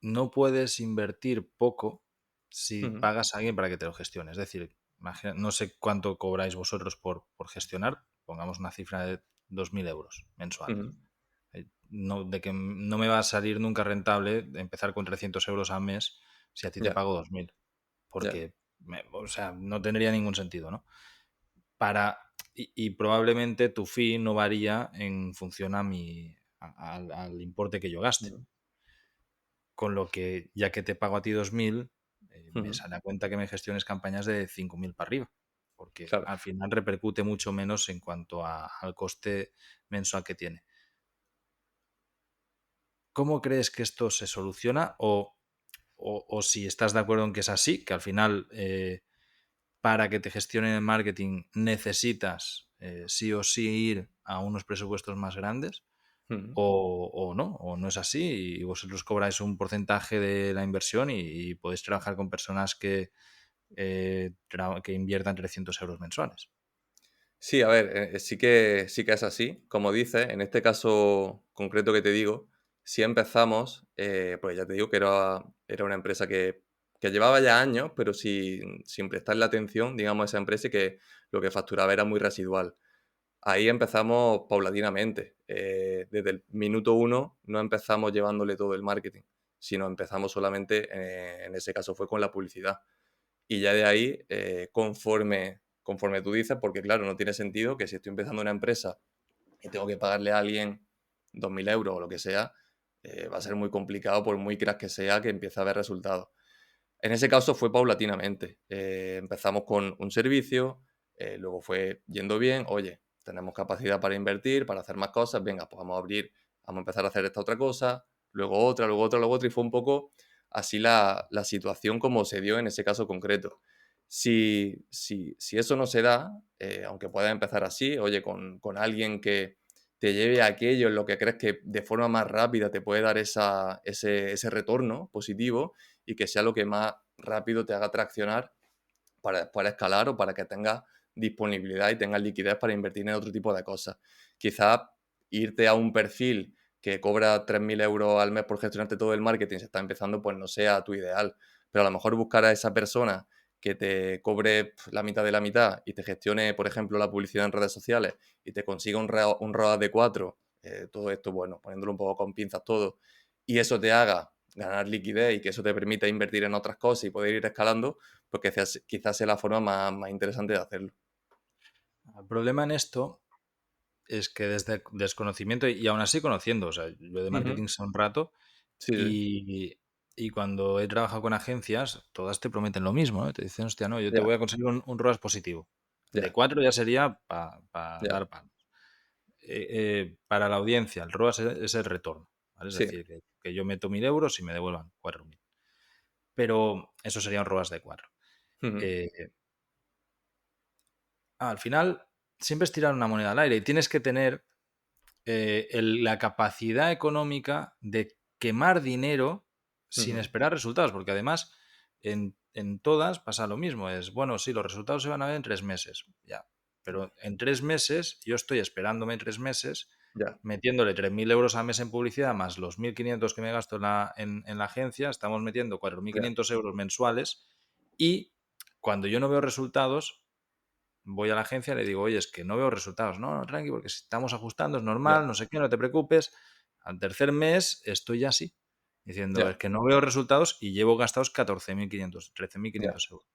no puedes invertir poco si ujú, pagas a alguien para que te lo gestione. Es decir, no sé cuánto cobráis vosotros por gestionar, pongamos una cifra de 2.000 euros mensuales. Ujú. No, de que no me va a salir nunca rentable empezar con 300 euros al mes si a ti te Ya, pago 2.000, ya. porque, o sea, no tendría ningún sentido, ¿no? Y probablemente tu fee no varía en función al importe que yo gaste. Ujú, Con lo que, ya que te pago a ti 2.000, me ujú. sale a cuenta que me gestiones campañas de 5.000 para arriba, porque Claro. al final repercute mucho menos en cuanto al coste mensual que tiene. ¿Cómo crees que esto se soluciona? O si estás de acuerdo en que es así, que al final para que te gestionen el marketing necesitas sí o sí ir a unos presupuestos más grandes, Ujú. o no es así y vosotros cobráis un porcentaje de la inversión y podéis trabajar con personas que inviertan 300 euros mensuales. Sí, a ver, sí que es así. Como dices, en este caso concreto que te digo, sí empezamos, pues ya te digo que era una empresa que llevaba ya años, pero sin prestarle atención, digamos, a esa empresa y que lo que facturaba era muy residual. Ahí empezamos paulatinamente. Desde el minuto uno no empezamos llevándole todo el marketing, sino empezamos solamente, en ese caso fue con la publicidad. Y ya de ahí, conforme tú dices, porque claro, no tiene sentido que si estoy empezando una empresa y tengo que pagarle a alguien 2.000 euros o lo que sea, va a ser muy complicado, por muy crack que sea, que empiece a ver resultados. En ese caso fue paulatinamente. Empezamos con un servicio, luego fue yendo bien, oye, tenemos capacidad para invertir, para hacer más cosas, venga, pues vamos a abrir, vamos a empezar a hacer esta otra cosa, luego otra, luego otra, luego otra, y fue un poco así la situación como se dio en ese caso concreto. Si eso no se da, aunque pueda empezar así, oye, con alguien que te lleve a aquello en lo que crees que de forma más rápida te puede dar ese retorno positivo, y que sea lo que más rápido te haga traccionar para después escalar o para que tengas disponibilidad y tengas liquidez para invertir en otro tipo de cosas. Quizás irte a un perfil que cobra 3.000 euros al mes por gestionarte todo el marketing, se está empezando, pues no sea tu ideal. Pero a lo mejor buscar a esa persona que te cobre la mitad de la mitad y te gestione, por ejemplo, la publicidad en redes sociales y te consiga un ROAS de 4, todo esto, bueno, poniéndolo un poco con pinzas todo, y eso te haga ganar liquidez y que eso te permita invertir en otras cosas y poder ir escalando, pues quizás sea la forma más interesante de hacerlo. El problema en esto es que desde desconocimiento y aún así conociendo, o sea, yo de Ujú. marketing sé un rato Sí, sí. y cuando he trabajado con agencias, todas te prometen lo mismo, ¿eh? Te dicen, hostia, no, yo te Ya, voy a conseguir un ROAS positivo. De ya, 4 ya sería para ya. dar pan. Para la audiencia, el ROAS es el retorno, ¿vale? Es Sí. decir, que yo meto 1.000 euros y me devuelvan 4.000. Pero eso sería un ROAS de 4. Ujú. Al final, siempre es tirar una moneda al aire y tienes que tener la capacidad económica de quemar dinero sin Ujú. esperar resultados, porque además en todas pasa lo mismo. Es, bueno, sí, los resultados se van a ver en 3 meses, ya, pero en 3 meses yo estoy esperándome 3 meses Ya, metiéndole 3.000 euros al mes en publicidad más los 1.500 que me gasto en la agencia, estamos metiendo cuatro mil ya, quinientos euros mensuales y cuando yo no veo resultados, voy a la agencia y le digo, oye, es que no veo resultados. No, no, tranqui, porque si estamos ajustando es ya, normal, no sé qué, no te preocupes. Al tercer mes estoy ya así, diciendo, ya, es que no veo resultados y llevo gastados 14.500, trece mil ya. quinientos euros.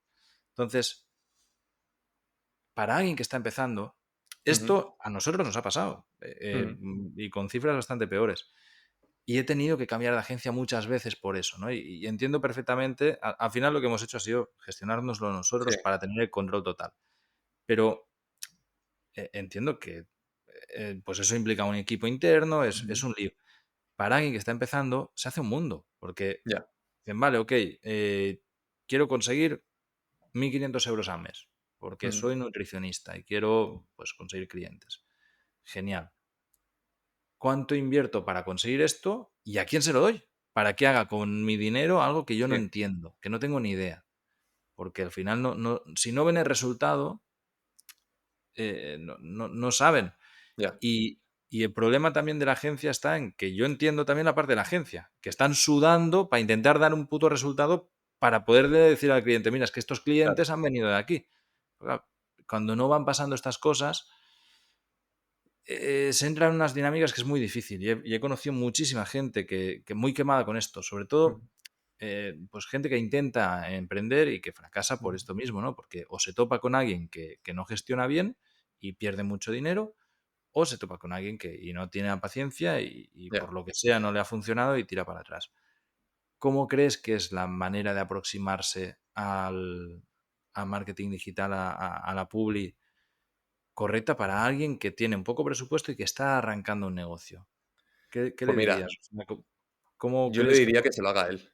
Entonces, para alguien que está empezando, Ujú. esto a nosotros nos ha pasado Ujú. y con cifras bastante peores. Y he tenido que cambiar de agencia muchas veces por eso, ¿no? Y entiendo perfectamente, al final lo que hemos hecho ha sido gestionárnoslo Sí, nosotros para tener el control total. Pero entiendo que pues eso implica un equipo interno, es ujú. un lío. Para alguien que está empezando, se hace un mundo, porque Ya, dicen, vale, ok, quiero conseguir 1.500 euros al mes, porque ujú. soy nutricionista y quiero pues, conseguir clientes. Genial. ¿Cuánto invierto para conseguir esto y a quién se lo doy? Para que haga con mi dinero algo que yo no Sí, entiendo, que no tengo ni idea. Porque al final, si no ven el resultado, no saben. ya, Y el problema también de la agencia está en que yo entiendo también la parte de la agencia, que están sudando para intentar dar un puto resultado para poderle decir al cliente, mira, es que estos claro. clientes han venido de aquí. claro, cuando no van pasando estas cosas, se entran en unas dinámicas que es muy difícil. Y he conocido muchísima gente que muy quemada con esto, sobre Ujú, todo pues gente que intenta emprender y que fracasa por ujú. esto mismo, ¿no? Porque o se topa con alguien que no gestiona bien y pierde mucho dinero, o se topa con alguien que y no tiene la paciencia y por Ya. lo que sea no le ha funcionado y tira para atrás. ¿Cómo crees que es la manera de aproximarse al marketing digital, a la publi, correcta para alguien que tiene un poco presupuesto y que está arrancando un negocio? ¿Qué Pues le mira, dirías? O sea, ¿cómo yo le crees que diría que podría se lo haga él.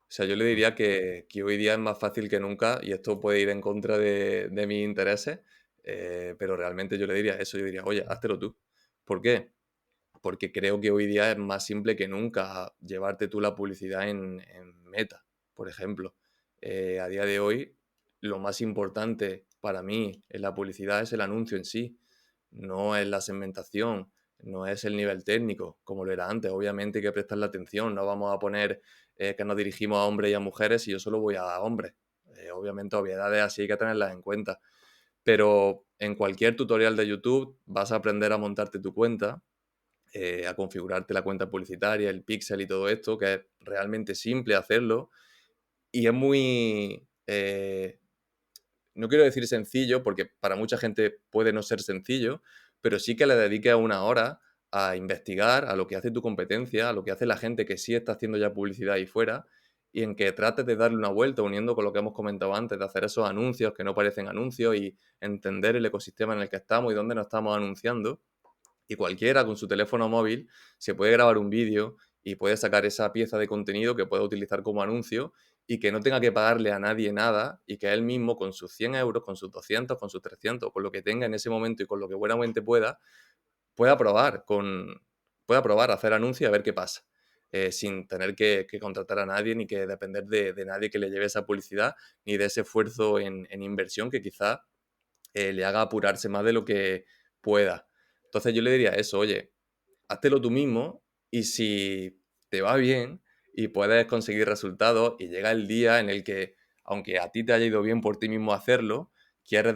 O sea, yo le ser? diría que hoy día es más fácil que nunca, y esto puede ir en contra de mis intereses, pero realmente yo le diría eso, yo diría, oye, háztelo tú. ¿Por qué? Porque creo que hoy día es más simple que nunca llevarte tú la publicidad en Meta, por ejemplo. A día de hoy, lo más importante para mí en la publicidad es el anuncio en sí, no es la segmentación, no es el nivel técnico, como lo era antes. Obviamente hay que prestarle atención, no vamos a poner que nos dirigimos a hombres y a mujeres y yo solo voy a hombres. Obviamente obviedades así hay que tenerlas en cuenta. Pero en cualquier tutorial de YouTube vas a aprender a montarte tu cuenta, a configurarte la cuenta publicitaria, el pixel y todo esto, que es realmente simple hacerlo y es muy, no quiero decir sencillo, porque para mucha gente puede no ser sencillo, pero sí que le dediques una hora a investigar a lo que hace tu competencia, a lo que hace la gente que sí está haciendo ya publicidad ahí fuera, y en que trates de darle una vuelta uniendo con lo que hemos comentado antes, de hacer esos anuncios que no parecen anuncios y entender el ecosistema en el que estamos y dónde nos estamos anunciando. Y cualquiera con su teléfono móvil se puede grabar un vídeo y puede sacar esa pieza de contenido que pueda utilizar como anuncio y que no tenga que pagarle a nadie nada y que él mismo con sus 100 euros, con sus 200, con sus 300, con lo que tenga en ese momento y con lo que buenamente pueda probar, pueda probar a hacer anuncios y a ver qué pasa. Sin tener que contratar a nadie ni que depender de nadie que le lleve esa publicidad ni de ese esfuerzo en inversión que quizá le haga apurarse más de lo que pueda. Entonces yo le diría eso, oye, háztelo tú mismo y si te va bien y puedes conseguir resultados y llega el día en el que, aunque a ti te haya ido bien por ti mismo hacerlo, quieres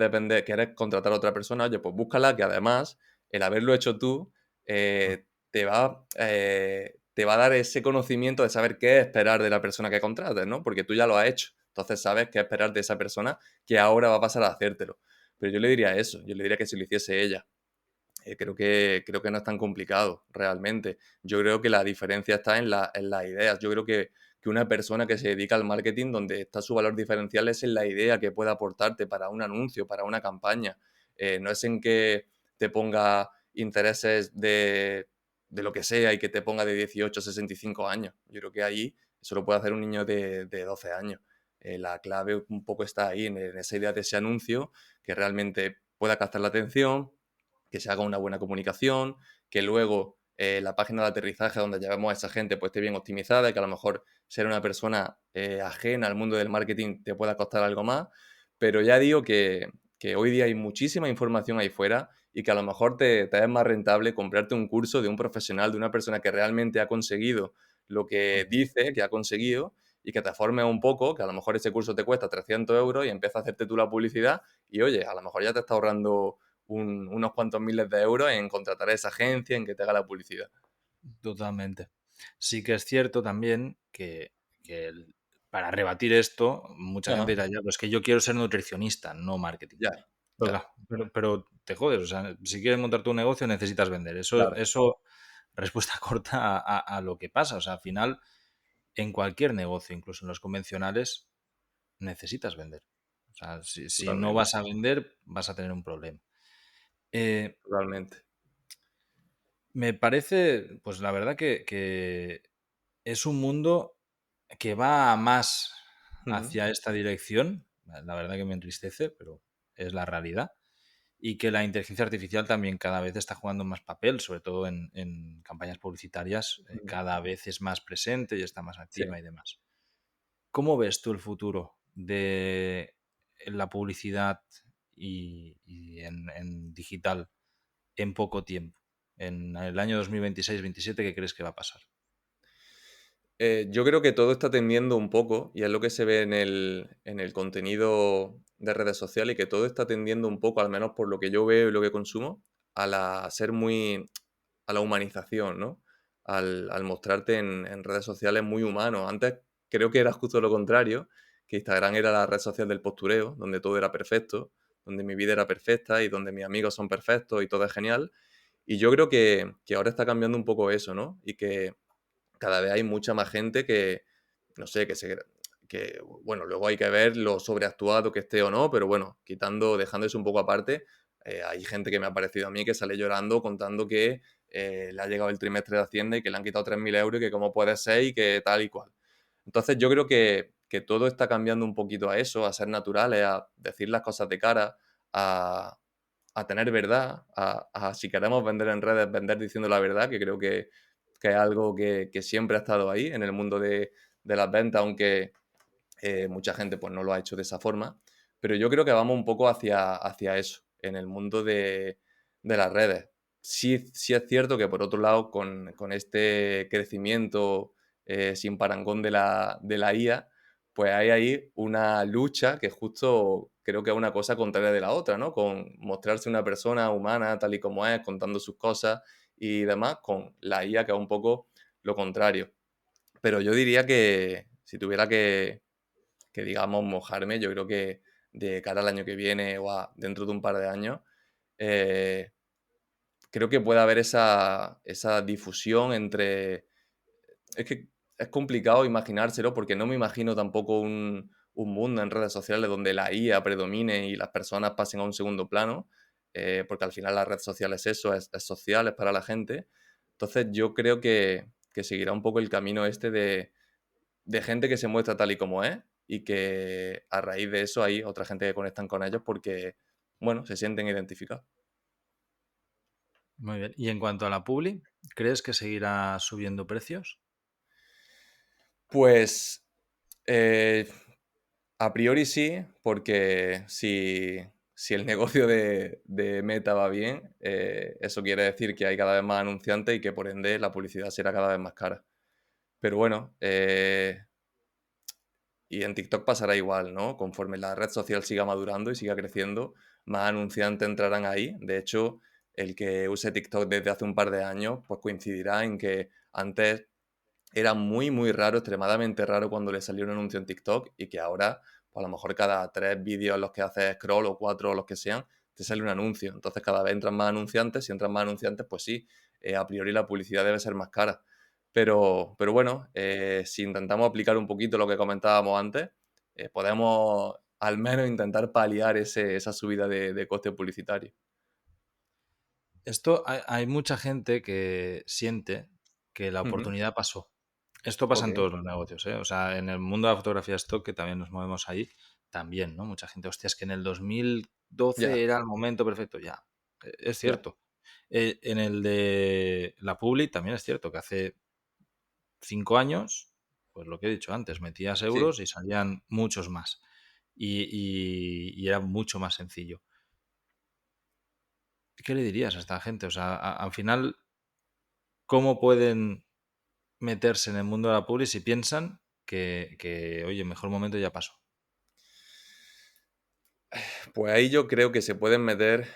contratar a otra persona, oye, pues búscala, que además el haberlo hecho tú te va a dar ese conocimiento de saber qué esperar de la persona que contrates, ¿no? Porque tú ya lo has hecho. Entonces sabes qué esperar de esa persona que ahora va a pasar a hacértelo. Pero yo le diría eso, yo le diría que si lo hiciese ella. Creo que no es tan complicado realmente. Yo creo que la diferencia está en las ideas. Yo creo que una persona que se dedica al marketing, donde está su valor diferencial, es en la idea que puede aportarte para un anuncio, para una campaña. No es en que te ponga intereses de lo que sea y que te ponga de 18 a 65 años. Yo creo que ahí eso lo puede hacer un niño de 12 años. La clave un poco está ahí, en esa idea de ese anuncio, que realmente pueda captar la atención, que se haga una buena comunicación, que luego la página de aterrizaje donde llevemos a esa gente pues esté bien optimizada y que a lo mejor ser una persona ajena al mundo del marketing te pueda costar algo más, pero ya digo que hoy día hay muchísima información ahí fuera y que a lo mejor te es más rentable comprarte un curso de un profesional, de una persona que realmente ha conseguido lo que dice que ha conseguido y que te forme un poco, que a lo mejor ese curso te cuesta 300 euros y empieza a hacerte tú la publicidad y oye, a lo mejor ya te está ahorrando unos cuantos miles de euros en contratar a esa agencia, en que te haga la publicidad. Totalmente. Sí que es cierto también que para rebatir esto, mucha gente Ajá, dirá, ya, pues que yo quiero ser nutricionista, no marketing. ya, Pero, ya, claro, pero te jodes, o sea, si quieres montar tu negocio necesitas vender. Eso, claro, eso, respuesta corta a lo que pasa. O sea, al final, en cualquier negocio, incluso en los convencionales, necesitas vender. O sea, si no totalmente, vas a vender, vas a tener un problema. Eh, totalmente. Me parece, pues la verdad que es un mundo que va a más Ujú, hacia esta dirección. La verdad que me entristece, pero es la realidad. Y que la inteligencia artificial también cada vez está jugando más papel, sobre todo en campañas publicitarias, ujú, cada vez es más presente y está más sí. activa y demás. ¿Cómo ves tú el futuro de la publicidad y en digital en poco tiempo? En el año 2026-27, ¿qué crees que va a pasar? Yo creo que todo está tendiendo un poco, y es lo que se ve en el contenido de redes sociales, y que todo está tendiendo un poco, al menos por lo que yo veo y lo que consumo, a ser muy a la humanización, ¿no? Al mostrarte en redes sociales muy humano. Antes creo que era justo lo contrario, que Instagram era la red social del postureo, donde todo era perfecto, donde mi vida era perfecta y donde mis amigos son perfectos y todo es genial. Y yo creo que ahora está cambiando un poco eso, ¿no? Y que cada vez hay mucha más gente que, no sé, que, bueno, luego hay que ver lo sobreactuado que esté o no, pero bueno, dejando eso un poco aparte, hay gente que me ha parecido a mí que sale llorando contando que le ha llegado el trimestre de Hacienda y que le han quitado 3.000 euros y que cómo puede ser y que tal y cual. Entonces yo creo que todo está cambiando un poquito a eso, a ser naturales, a decir las cosas de cara, a, a tener verdad, si queremos vender en redes, vender diciendo la verdad, que creo que es algo que siempre ha estado ahí en el mundo de las ventas, aunque mucha gente pues, no lo ha hecho de esa forma. Pero yo creo que vamos un poco hacia eso, en el mundo de las redes. Sí, sí es cierto que por otro lado, con este crecimiento sin parangón de la IA, pues hay ahí una lucha que justo creo que es una cosa contraria de la otra, ¿no? Con mostrarse una persona humana tal y como es, contando sus cosas y demás, con la IA que es un poco lo contrario. Pero yo diría que si tuviera que digamos, mojarme, yo creo que de cara al año que viene o dentro de un par de años, eh, creo que puede haber esa difusión entre... Es que es complicado imaginárselo porque no me imagino tampoco un mundo en redes sociales donde la IA predomine y las personas pasen a un segundo plano, porque al final la red social es eso, es social, es para la gente. Entonces yo creo que seguirá un poco el camino este de gente que se muestra tal y como es y que a raíz de eso hay otra gente que conectan con ellos porque, bueno, se sienten identificados. Muy bien. Y en cuanto a la publi, ¿crees que seguirá subiendo precios? Pues eh, a priori sí, porque si el negocio de Meta va bien, eso quiere decir que hay cada vez más anunciantes y que por ende la publicidad será cada vez más cara. Pero bueno, y en TikTok pasará igual, ¿no? Conforme la red social siga madurando y siga creciendo, más anunciantes entrarán ahí. De hecho, el que use TikTok desde hace un par de años, pues coincidirá en que antes era muy, muy raro, extremadamente raro cuando le salió un anuncio en TikTok y que ahora, pues a lo mejor cada 3 vídeos en los que haces scroll o 4 o los que sean, te sale un anuncio. Entonces cada vez entran más anunciantes, si entran más anunciantes, pues sí, a priori la publicidad debe ser más cara. Pero bueno, si intentamos aplicar un poquito lo que comentábamos antes, podemos al menos intentar paliar esa subida de coste publicitario. Esto hay mucha gente que siente que la Ujú. oportunidad pasó. Esto pasa Ok, en todos los negocios, ¿eh? O sea, en el mundo de la fotografía stock, que también nos movemos ahí, también, ¿no? Mucha gente, hostia, es que en el 2012 ya, era el momento perfecto. Ya, es ya. cierto. En el de la Publi también es cierto que hace 5 años, pues lo que he dicho antes, metías Sí. euros y salían muchos más. Y era mucho más sencillo. ¿Qué le dirías a esta gente? O sea, al final, ¿cómo pueden meterse en el mundo de la publi si piensan oye, mejor momento ya pasó? Pues ahí yo creo que se pueden meter,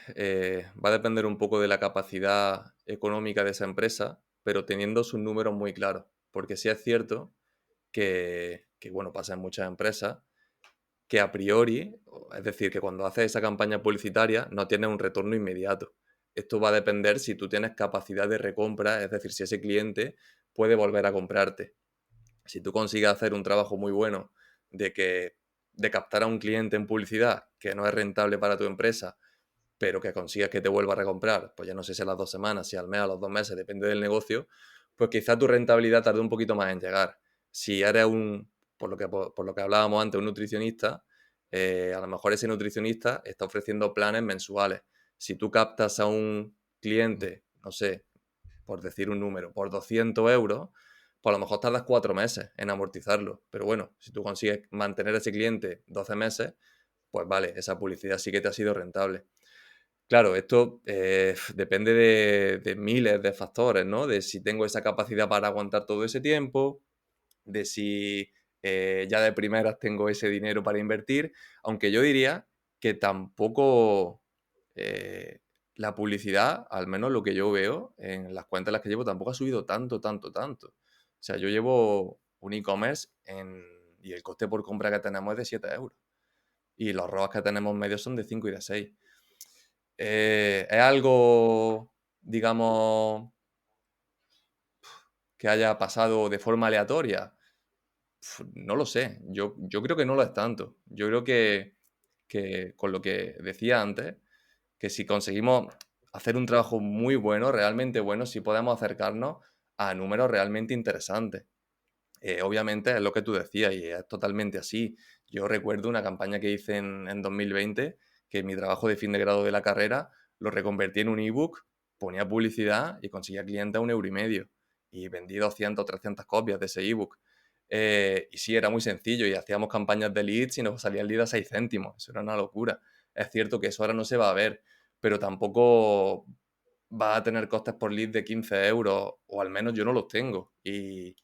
va a depender un poco de la capacidad económica de esa empresa, pero teniendo sus números muy claros. Porque sí es cierto que, bueno, pasa en muchas empresas, que a priori, es decir, que cuando haces esa campaña publicitaria no tienes un retorno inmediato. Esto va a depender si tú tienes capacidad de recompra, es decir, si ese cliente puede volver a comprarte. Si tú consigues hacer un trabajo muy bueno de de captar a un cliente en publicidad que no es rentable para tu empresa, pero que consigues que te vuelva a recomprar, pues ya no sé si a las 2 semanas, si al mes, a los 2 meses, depende del negocio, pues quizá tu rentabilidad tarde un poquito más en llegar. Si eres por lo que hablábamos antes, un nutricionista, a lo mejor ese nutricionista está ofreciendo planes mensuales. Si tú captas a un cliente, no sé, por decir un número, por 200 euros, pues a lo mejor tardas 4 meses en amortizarlo. Pero bueno, si tú consigues mantener a ese cliente 12 meses, pues vale, esa publicidad sí que te ha sido rentable. Claro, esto depende de miles de factores, ¿no? De si tengo esa capacidad para aguantar todo ese tiempo, de si ya de primeras tengo ese dinero para invertir, aunque yo diría que tampoco eh, la publicidad, al menos lo que yo veo en las cuentas en las que llevo, tampoco ha subido tanto, tanto, tanto. O sea, yo llevo un e-commerce y el coste por compra que tenemos es de 7 euros. Y los ROAS que tenemos medios son de 5 y de 6. ¿Es algo, digamos, que haya pasado de forma aleatoria? No lo sé. Yo creo que no lo es tanto. Yo creo que con lo que decía antes, que si conseguimos hacer un trabajo muy bueno, realmente bueno, sí podemos acercarnos a números realmente interesantes. Obviamente es lo que tú decías y es totalmente así. Yo recuerdo una campaña que hice en 2020, que mi trabajo de fin de grado de la carrera lo reconvertí en un ebook, ponía publicidad y conseguía clientes a 1,5 € y vendí 200 o 300 copias de ese ebook. Y sí, era muy sencillo y hacíamos campañas de leads y nos salía el lead a 6 céntimos. Eso era una locura. Es cierto que eso ahora no se va a ver, pero tampoco va a tener costes por lead de 15 euros, o al menos yo no los tengo. Y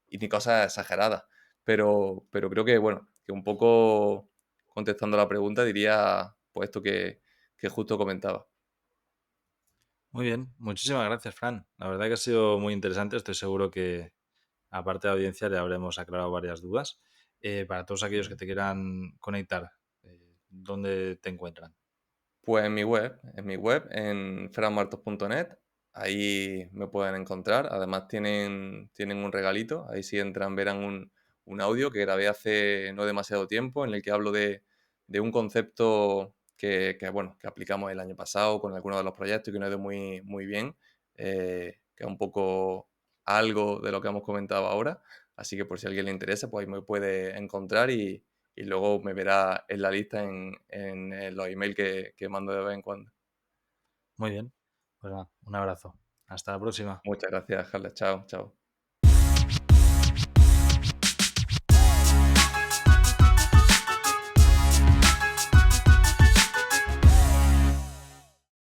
ni cosas exageradas. Pero creo que, bueno, que un poco contestando a la pregunta diría pues esto que justo comentaba. Muy bien, muchísimas gracias, Fran. La verdad que ha sido muy interesante. Estoy seguro que, aparte de la audiencia, le habremos aclarado varias dudas. Para todos aquellos que te quieran conectar, ¿dónde te encuentran? Pues en mi web, en franmartos.net, ahí me pueden encontrar. Además tienen un regalito, ahí si entran verán un audio que grabé hace no demasiado tiempo en el que hablo de un concepto bueno, que aplicamos el año pasado con algunos de los proyectos y que nos ha ido muy, muy bien, que es un poco algo de lo que hemos comentado ahora. Así que por si a alguien le interesa, pues ahí me puede encontrar y luego me verá en la lista en los emails que mando de vez en cuando. Muy bien. Pues nada, un abrazo. Hasta la próxima. Muchas gracias, Carles. Chao, chao.